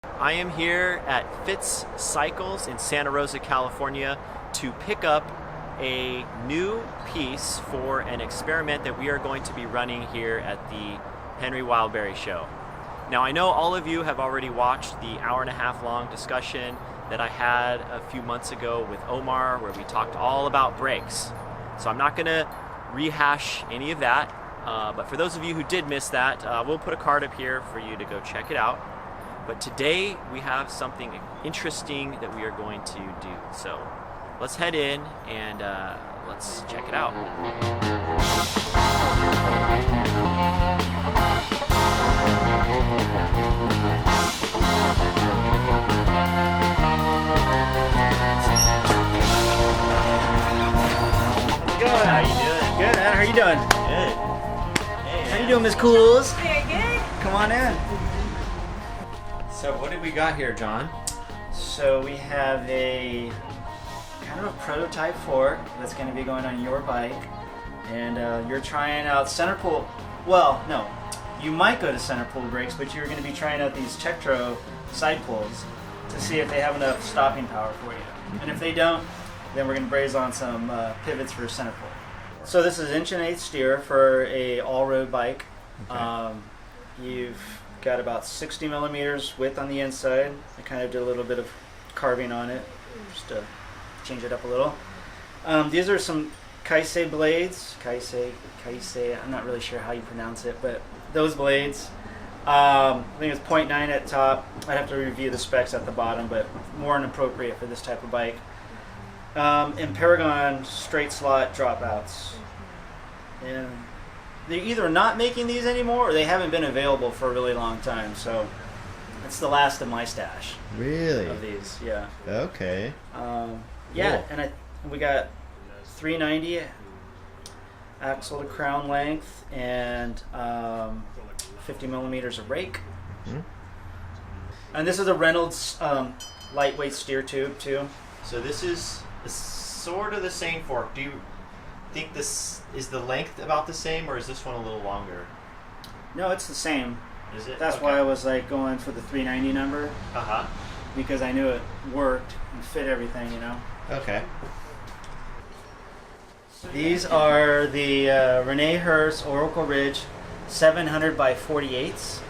I am here at Fitz Cycles in Santa Rosa, California to pick up a new piece for an experiment that we are going to be running here at the Henry Wildberry Show. Now, I know all of you have already watched the hour-and-a-half long discussion that I had a few months ago with Omar where we talked all about brakes. So I'm not going to rehash any of that, but for those of you who did miss that, we'll put a card up here for you to go check it out. But today we have something interesting that we are going to do. So let's head in and let's check it out. Good. How you doing? Good. How are you doing? Good. Hey, How you doing, Miss Cools? Very good. Come on in. so what did we got here, John? So we have a kind of a prototype fork that's going to be going on your bike, and you're trying out center pull. Well, no, you might go to center pull brakes, but you're going to be trying out these Tektro side pulls to see if they have enough stopping power for you. And if they don't, then we're going to braze on some pivots for center pull. So this is 1/8" steer for a all-road bike. Okay. You've got about 60 millimeters width on the inside. I kind of did a little bit of carving on it just to change it up a little. These are some Kaisei blades. Kaisei, I'm not really sure how you pronounce it, but those blades. I think it's 0.9 at top. I'd have to review the specs at the bottom, but more inappropriate for this type of bike. And Paragon straight slot dropouts. And they're either not making these anymore or they haven't been available for a really long time. So it's the last of my stash Really? of these. Yeah. Okay. Yeah, Cool. and we got 390 axle to crown length and 50 millimeters of rake. Mhm. And this is a Reynolds lightweight steer tube too. So this is sort of the same fork. Do you think this is the length about the same, or is this one a little longer? No, it's the same. Is it? That's why I was like going for the 390 number, Uh-huh. because I knew it worked and fit everything, you know. Okay. These are the Rene Hurst Oracle Ridge 700 by 48s,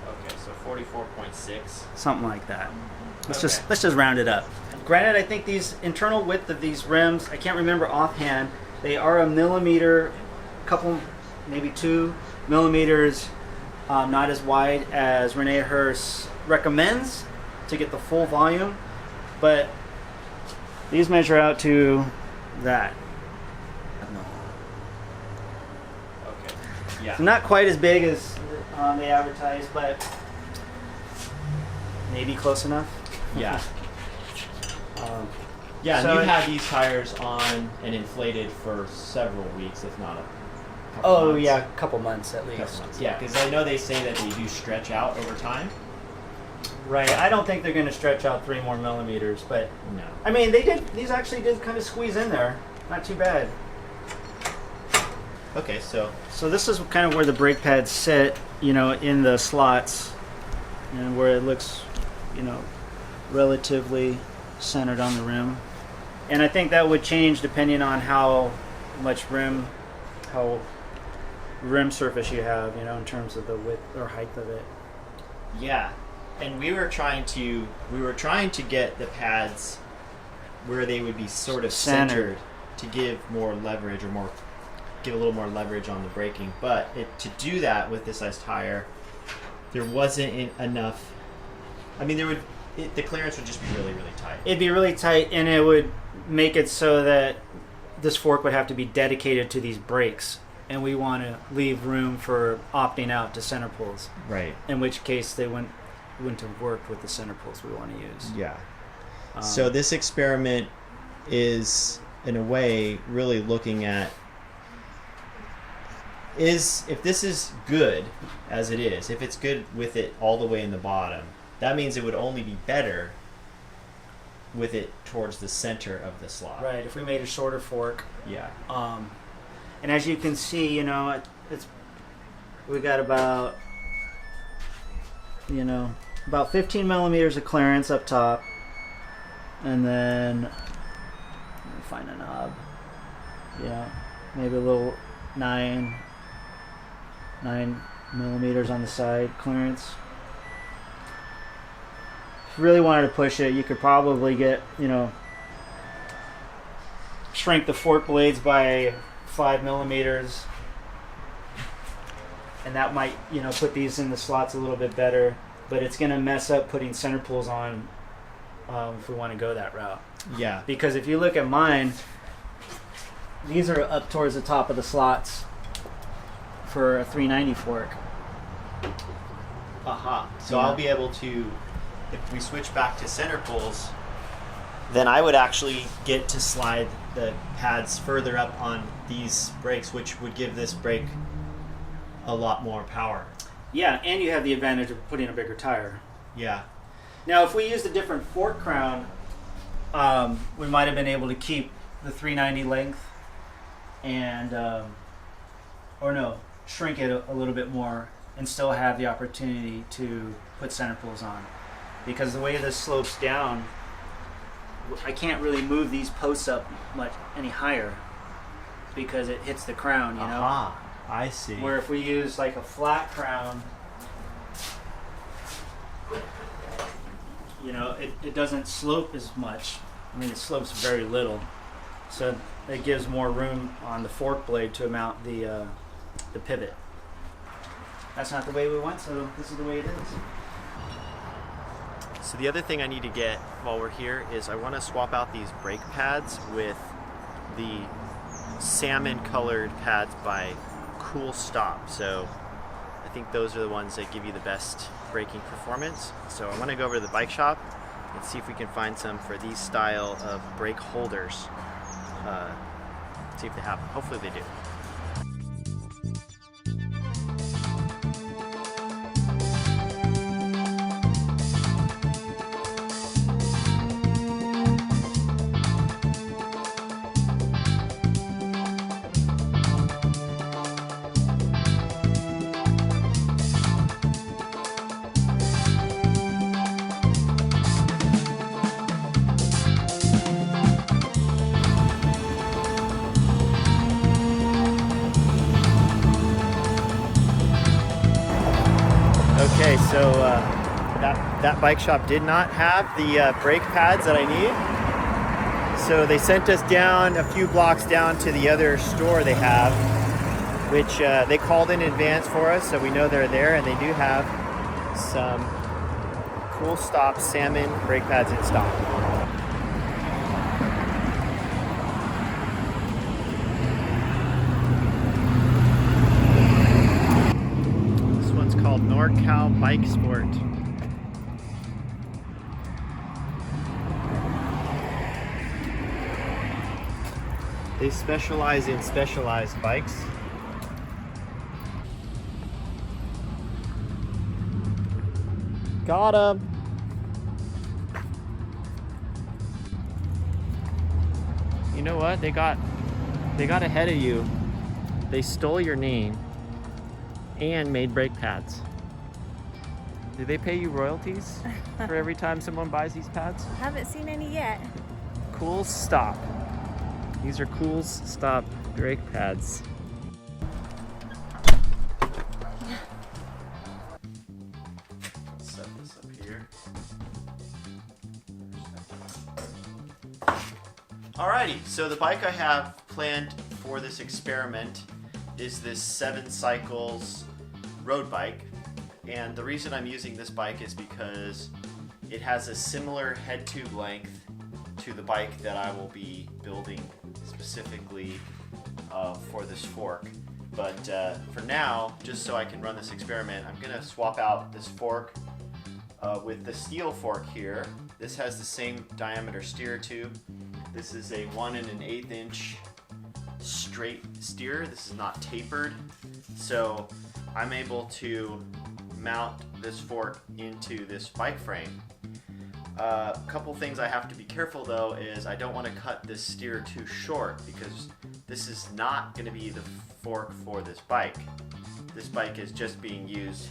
Okay, so 44.6. something like that. Let's Okay. just round it up. Granted, I think these internal width of these rims, I can't remember offhand, they are a millimeter, couple, maybe 2 millimeters, not as wide as Rene Hurst recommends to get the full volume, but these measure out to that. Okay. Yeah. So not quite as big as they advertise, but maybe close enough. Yeah. Um, Yeah, and So you it- had these tires on and inflated for several weeks, if not a couple oh months. yeah, a couple months at least. Couple months. Yeah, because I know they say that they do stretch out over time. Right. I don't think they're going to stretch out 3 more millimeters, but No. I mean they did. These actually did kind of squeeze in there. Not too bad. Okay, so So this is kind of where the brake pads sit, you know, in the slots, and where it looks, you know, relatively centered on the rim. And I think that would change depending on how rim surface you have, you know, in terms of the width or height of it. yeah, and we were trying to get the pads where they would be sort of centered to give more leverage or give a little more leverage on the braking. But to do that with this size tire, there wasn't enough. I mean, the clearance would just be really, really tight. It'd be really tight, and it would make it so that this fork would have to be dedicated to these brakes, and we want to leave room for opting out to center pulls, Right. in which case they wouldn't have worked with the center pulls we want to use. Yeah. So this experiment is, in a way, really looking at if this is good as it is, if it's good with it all the way in the bottom, that means it would only be better with it towards the center of the slot. Right, if we made a shorter fork. Yeah. And as you can see, you know, we got about you know, about 15 millimeters of clearance up top, and then let me find a knob. Yeah, maybe a little 9 millimeters on the side clearance. If you really wanted to push it, you could probably get, you know, shrink the fork blades by 5 millimeters, and that might, you know, put these in the slots a little bit better, but it's going to mess up putting center pulls on if we want to go that route. Yeah. Because if you look at mine, these are up towards the top of the slots for a 390 fork. Aha. So Yeah. I'll be able to, if we switch back to center pulls, then I would actually get to slide the pads further up on these brakes, which would give this brake a lot more power. Yeah, and you have the advantage of putting a bigger tire. Yeah. Now, if we used a different fork crown, we might have been able to keep the 390 length and, or no, shrink it a little bit more and still have the opportunity to put center pulls on. Because the way this slopes down, I can't really move these posts up much any higher because it hits the crown, you know? Aha. I see. Where if we use like a flat crown, you know, it doesn't slope as much. I mean, it slopes very little. So it gives more room on the fork blade to mount the pivot. That's not the way we went, so this is the way it is. So the other thing I need to get while we're here is I want to swap out these brake pads with the salmon colored pads by Cool Stop. So I think those are the ones that give you the best braking performance. So I want to go over to the bike shop and see if we can find some for these style of brake holders. See if they have them. Hopefully they do. Okay, so that bike shop did not have the brake pads that I need. So they sent us down a few blocks down to the other store they have, which they called in advance for us, so we know they're there, and they do have some Cool Stop salmon brake pads in stock. Called NorCal Bike Sport. They specialize in specialized bikes. Got him. You know what? They got ahead of you. They stole your name and made brake pads. Do they pay you royalties for every time someone buys these pads? Haven't seen any yet. Cool Stop. These are Cool Stop brake pads. Let's set this up here. Alrighty, so the bike I have planned for this experiment is this Fitz Cycles road bike, and the reason I'm using this bike is because it has a similar head tube length to the bike that I will be building specifically for this fork. But for now, just so I can run this experiment, I'm going to swap out this fork with the steel fork here. This has the same diameter steer tube. This is a 1 1/8 inch straight steer. This is not tapered, so I'm able to mount this fork into this bike frame. A couple things I have to be careful though is I don't want to cut this steer too short, because this is not going to be the fork for this bike. This bike is just being used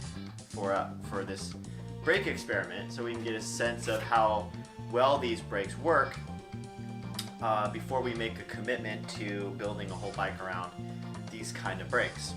for this brake experiment so we can get a sense of how well these brakes work before we make a commitment to building a whole bike around these kind of brakes.